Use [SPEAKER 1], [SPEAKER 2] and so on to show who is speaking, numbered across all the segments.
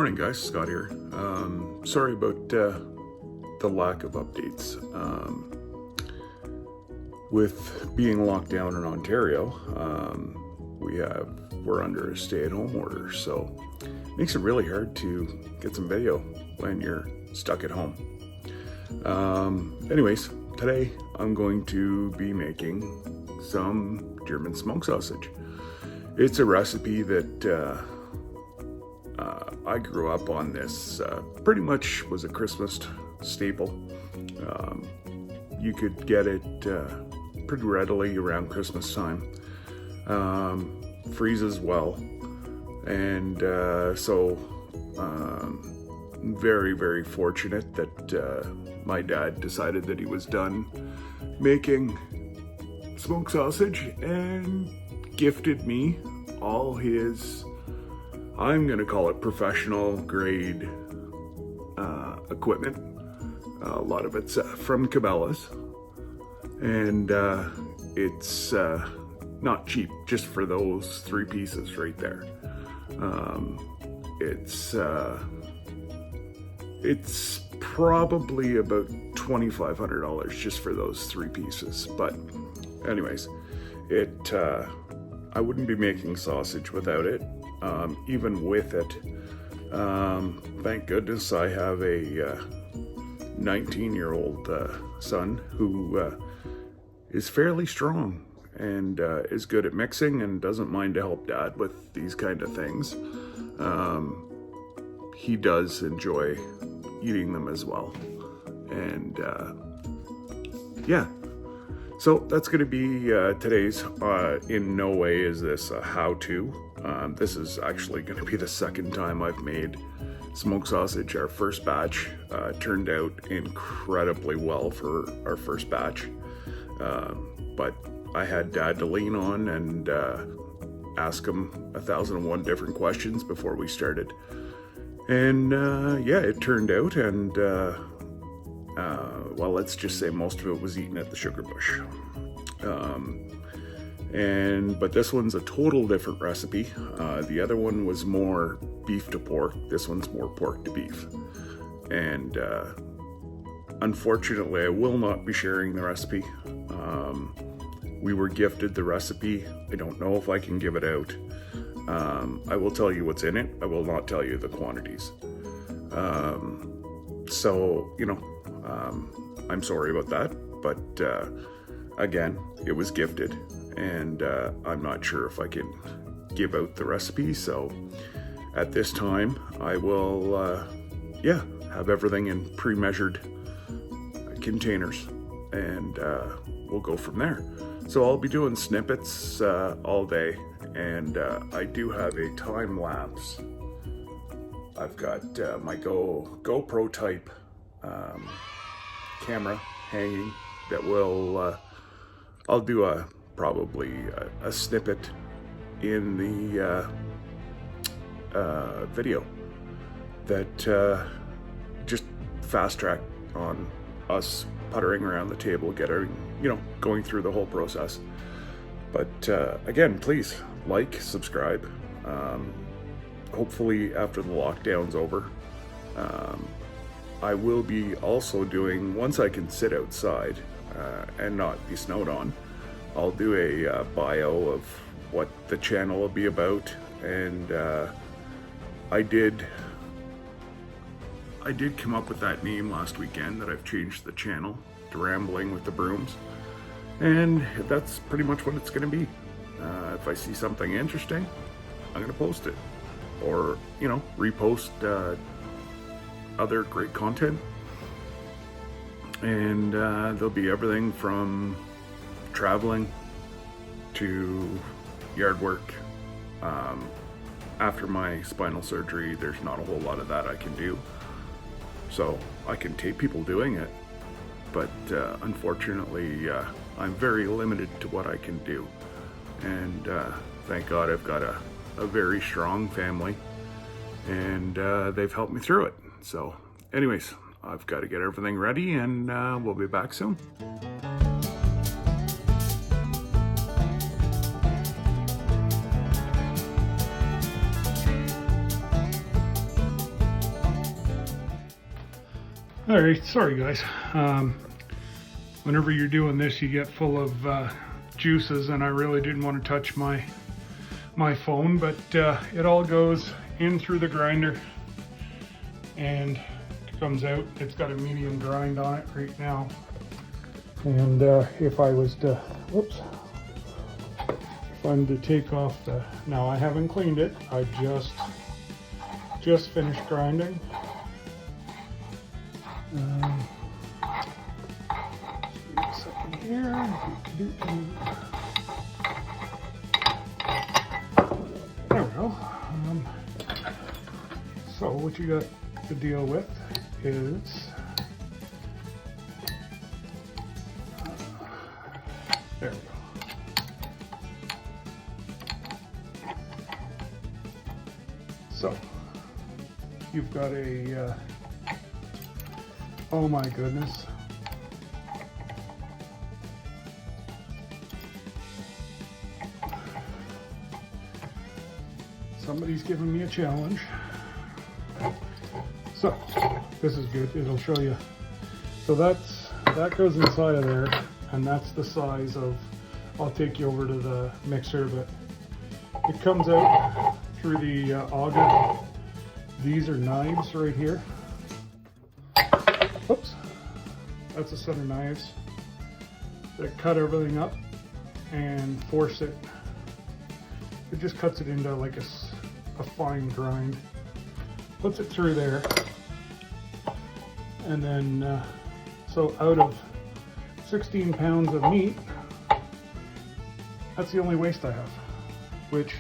[SPEAKER 1] morning, guys. Scott here. Sorry about the lack of updates. With being locked down in Ontario, we're under a stay-at-home order, so it makes it really hard to get some video when you're stuck at home. Anyways, today I'm going to be making some German smoked sausage. It's a recipe that I grew up on. This pretty much was a Christmas staple. You could get it pretty readily around Christmas time. Freezes well, and so very, very fortunate that my dad decided that he was done making smoked sausage and gifted me all his, I'm gonna call it professional grade equipment. A lot of it's from Cabela's, and it's not cheap just for those 3 pieces right there. It's probably about $2,500 just for those 3 pieces. But anyways, I wouldn't be making sausage without it. Even with it, thank goodness I have a 19-year-old son who is fairly strong and is good at mixing and doesn't mind to help dad with these kind of things. He does enjoy eating them as well. And yeah, so that's going to be today's. In no way is this a how-to. This is actually going to be the second time I've made smoked sausage. Our first batch turned out incredibly well for our first batch, but I had Dad to lean on and ask him 1,001 different questions before we started. And yeah, it turned out, and well, let's just say most of it was eaten at the sugar bush. But this one's a total different recipe. The other one was more beef to pork. This one's more pork to beef. And unfortunately, I will not be sharing the recipe. We were gifted the recipe. I don't know if I can give it out. I will tell you what's in it. I will not tell you the quantities. So, you know, I'm sorry about that. But again, it was gifted. And I'm not sure if I can give out the recipe. So at this time, I will, yeah, have everything in pre-measured containers. And we'll go from there. So I'll be doing snippets all day, and I do have a time lapse. I've got my GoPro type camera hanging that will, I'll do probably a snippet in the video that just fast track on us puttering around the table, going through the whole process. But again, please like, subscribe. Hopefully after the lockdown's over, I will be also doing, once I can sit outside and not be snowed on, I'll do a bio of what the channel will be about. And I did come up with that name last weekend, that I've changed the channel to Rambling with the Brums. And that's pretty much what it's going to be. If I see something interesting, I'm going to post it. Or, repost other great content. And there'll be everything from traveling to yard work. After my spinal surgery, there's not a whole lot of that I can do. So I can tape people doing it, but unfortunately, I'm very limited to what I can do. And thank God I've got a very strong family, and they've helped me through it. So anyways, I've got to get everything ready, and we'll be back soon.
[SPEAKER 2] All right, sorry guys. Whenever you're doing this, you get full of juices, and I really didn't want to touch my phone, but it all goes in through the grinder and comes out. It's got a medium grind on it right now. And if I was to, whoops, if I'm to take off the, now I haven't cleaned it. I just finished grinding. Give me a second here. There we go. So what you got to deal with is there we go. So you've got a oh my goodness. Somebody's giving me a challenge. So this is good. It'll show you. So that goes inside of there, and that's the size of. I'll take you over to the mixer, but it comes out through the auger. These are knives right here. Oops, that's a set of knives that cut everything up and force it. It just cuts it into like a fine grind, puts it through there, and then so out of 16 pounds of meat, that's the only waste I have, which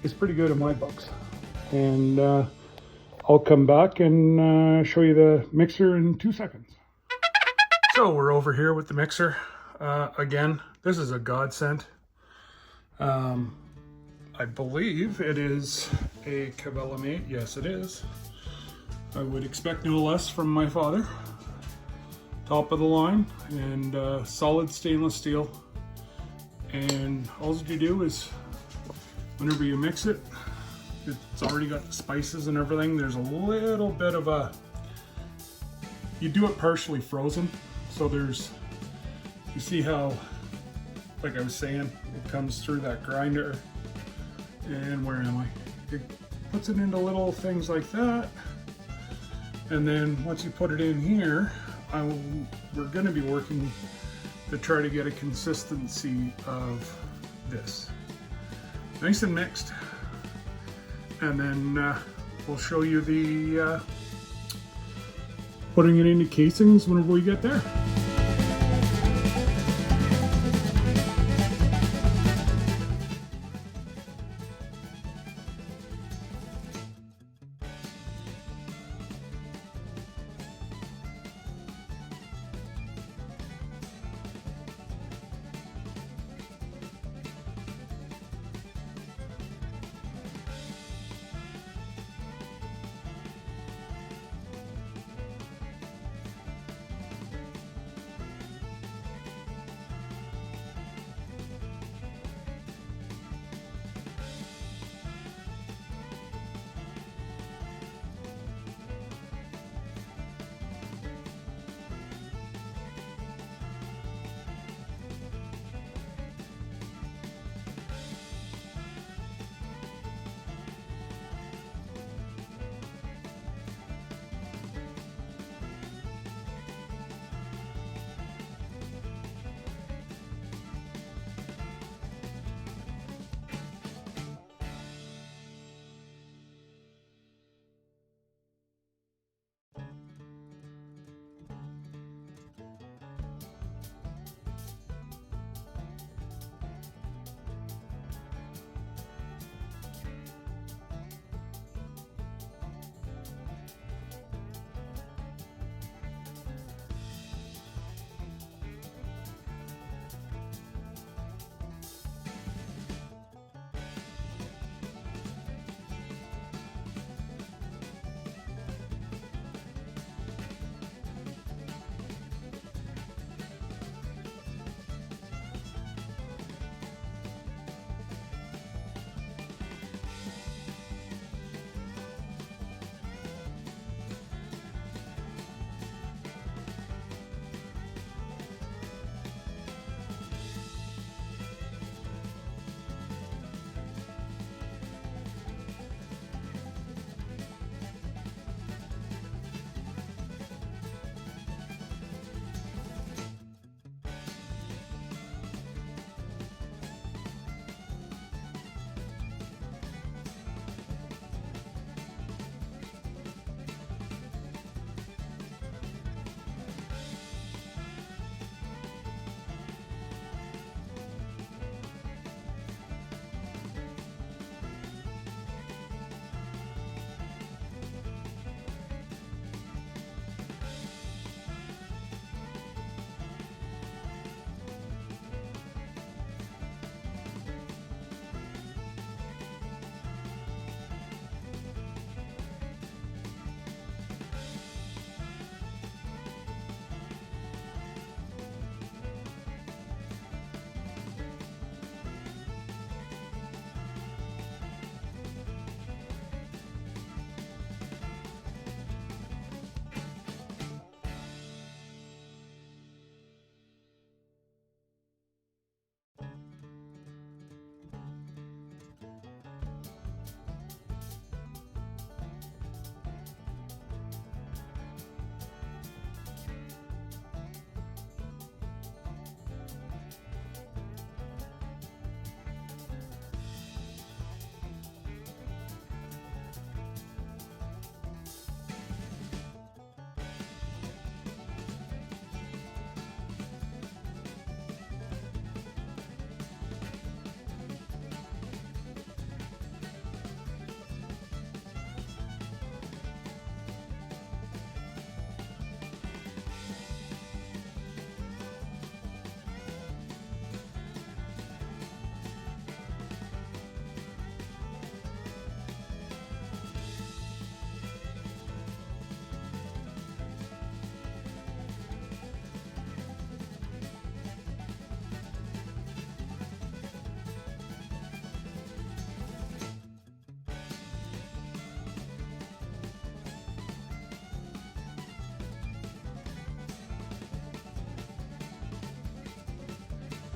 [SPEAKER 2] is pretty good in my books. And I'll come back and show you the mixer in 2 seconds. So we're over here with the mixer. Again, this is a godsend. I believe it is a Cabela made. Yes, it is. I would expect no less from my father. Top of the line, and solid stainless steel. And all you do is, whenever you mix it, it's already got the spices and everything. There's a little bit of a, you do it partially frozen. So there's, you see how, like I was saying, it comes through that grinder. And where am I? It puts it into little things like that. And then once you put it in here, we're gonna be working to try to get a consistency of this. Nice and mixed. And then we'll show you the putting it into casings whenever we get there.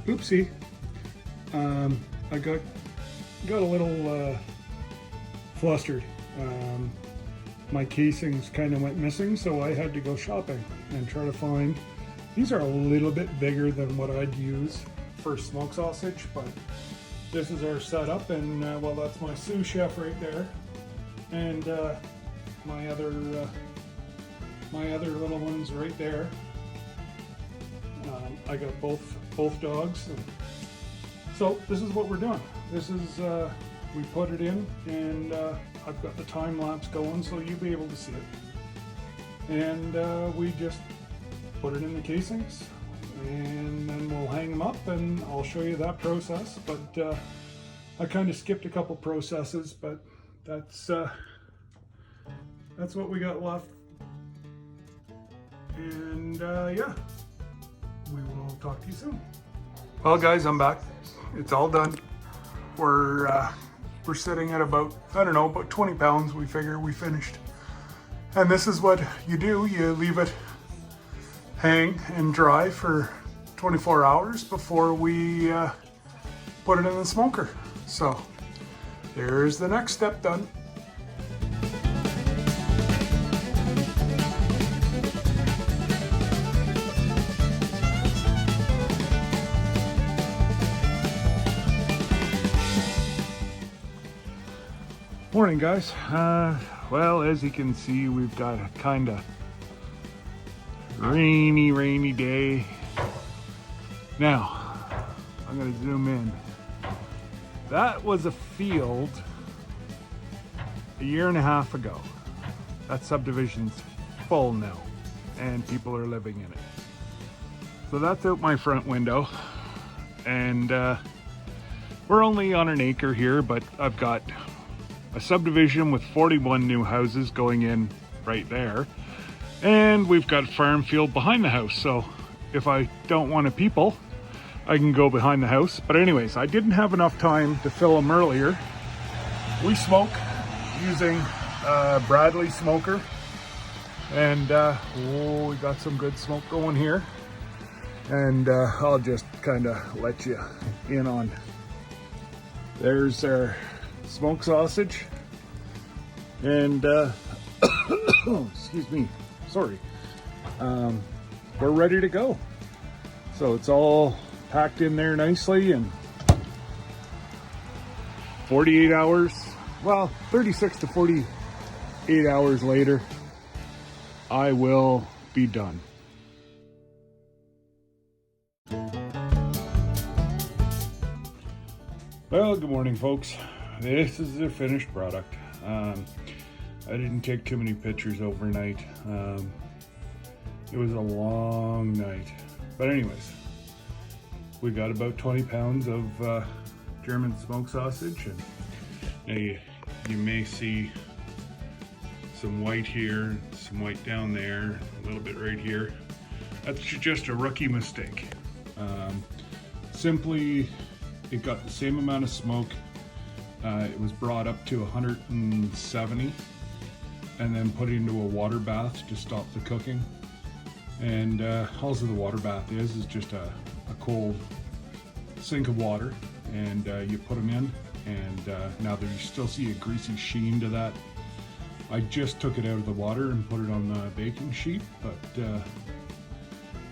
[SPEAKER 2] oopsie, I got a little flustered. My casings kind of went missing, so I had to go shopping and try to find. These are a little bit bigger than what I'd use for smoked sausage, but this is our setup, and well, that's my sous chef right there, and my other little ones right there. I got both dogs, and so this is what we're doing. This is we put it in, and I've got the time lapse going, so you'll be able to see it. And we just put it in the casings, and then we'll hang them up, and I'll show you that process. But I kind of skipped a couple processes, but that's what we got left. And yeah, we will talk to you soon. Well, guys, I'm back. It's all done. We're sitting at about, I don't know, about 20 pounds. We figure we finished. And this is what you do. You leave it hang and dry for 24 hours before we put it in the smoker. So there's the next step done. Morning, guys. Well, as you can see, we've got a kind of rainy day. Now, I'm going to zoom in. That was a field a year and a half ago. That subdivision's full now, and people are living in it. So that's out my front window, and we're only on an acre here, but I've got a subdivision with 41 new houses going in right there, and we've got a farm field behind the house. So if I don't want to people, I can go behind the house. But anyways, I didn't have enough time to fill them earlier. We smoke using Bradley smoker, and we got some good smoke going here, and I'll just kind of let you in on. There's our smoked sausage, and excuse me, sorry, we're ready to go. So it's all packed in there nicely, and 48 hours, well, 36 to 48 hours later, I will be done. Well, good morning, folks. This is the finished product. I didn't take too many pictures overnight. It was a long night. But anyways, we got about 20 pounds of German smoked sausage. And now you may see some white here, some white down there, a little bit right here. That's just a rookie mistake. Simply, it got the same amount of smoke. It was brought up to 170 and then put into a water bath to stop the cooking. And also the water bath is just a cold sink of water, and you put them in, and now there you still see a greasy sheen to that. I just took it out of the water and put it on the baking sheet, but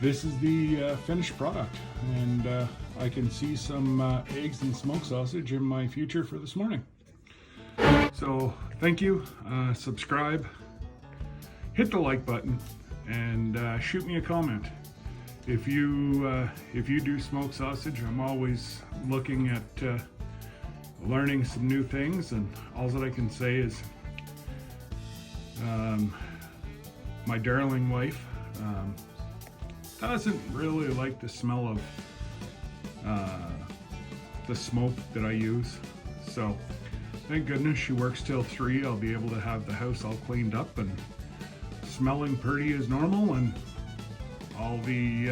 [SPEAKER 2] this is the finished product, and I can see some eggs and smoked sausage in my future for this morning. So thank you, subscribe, hit the like button, and shoot me a comment. If you do smoked sausage, I'm always looking at learning some new things, and all that I can say is my darling wife doesn't really like the smell of the smoke that I use. So thank goodness she works till 3. I'll be able to have the house all cleaned up and smelling pretty as normal, and I'll be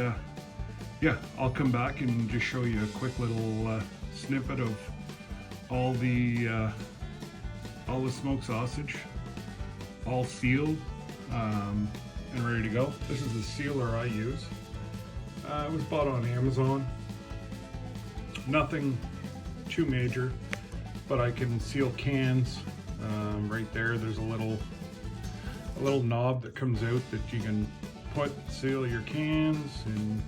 [SPEAKER 2] I'll come back and just show you a quick little snippet of all the smoked sausage, all sealed and ready to go. This is the sealer I use. It was bought on Amazon, nothing too major, but I can seal cans. Right there, there's a little knob that comes out that you can seal your cans, and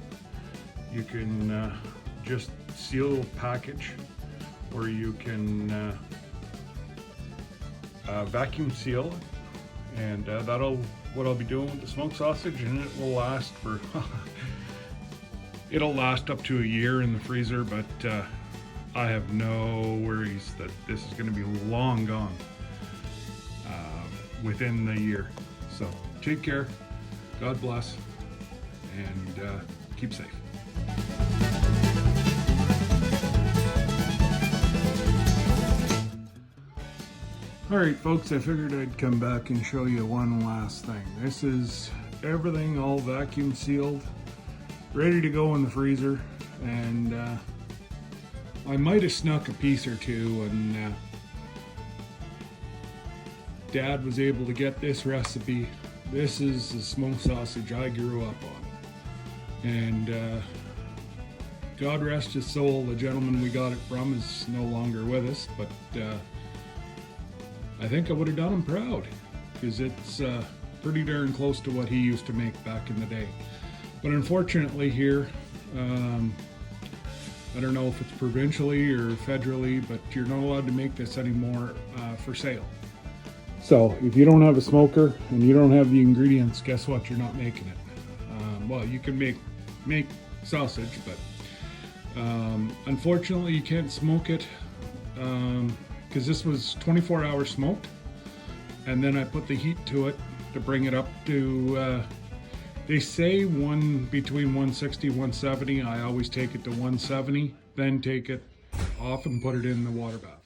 [SPEAKER 2] you can just seal a package, or you can vacuum seal it, and what I'll be doing with the smoked sausage, and it will last for it'll last up to a year in the freezer, but I have no worries that this is going to be long gone within the year. So take care, God bless, and keep safe. Alright folks, I figured I'd come back and show you one last thing. This is everything all vacuum sealed, ready to go in the freezer, and I might have snuck a piece or two, and Dad was able to get this recipe. This is the smoked sausage I grew up on, and God rest his soul, the gentleman we got it from is no longer with us, but I think I would have done him proud, because it's pretty darn close to what he used to make back in the day. But unfortunately here, I don't know if it's provincially or federally, but you're not allowed to make this anymore for sale. So if you don't have a smoker and you don't have the ingredients, guess what? You're not making it. Well, you can make sausage, but unfortunately you can't smoke it, because this was 24 hours smoked, and then I put the heat to it to bring it up to they say between 160 170. I always take it to 170, then take it off and put it in the water bath.